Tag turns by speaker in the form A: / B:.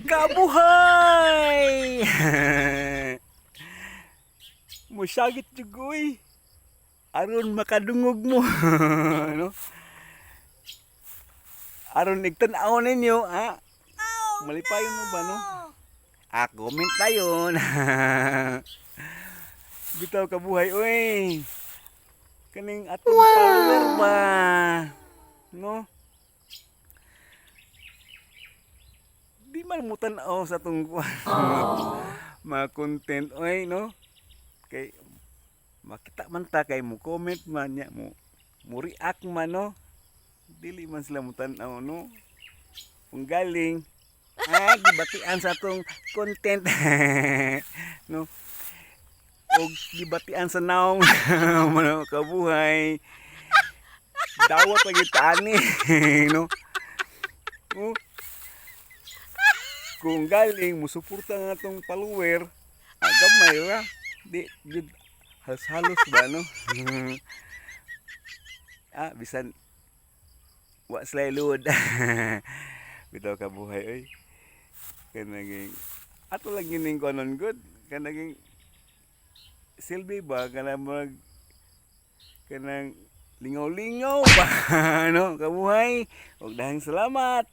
A: Kabuhay! Musagit jugoy. Aron makadungog mo. No? Aron igtan-aw ninyo, ha? Malipayon mo ba, no? Comment tayo. Bitaw kabuhay, oy. Kaning atong follower ba? No? Di man mo tan-aw sa atong mga content, oy, no? Kay makita man ta kay mo comment man nya mo react man, no? Dili man sila mo tan-aw, no? Kung galing gibatian sa atong content. No? O gibatian sa naong mga kabuhay. Dawat lagi tani. No? Oh, kung galing mo suporta nga atong follower, gamay ra. Di jud halos ba, no? Bisan wa sila load. Bitaw kabuhay, oy. Kanaging ato lang gining konon good. Kanaging silbi ba kanang kanang lingaw-lingaw ba, no kabuhay? Ug dahang salamat.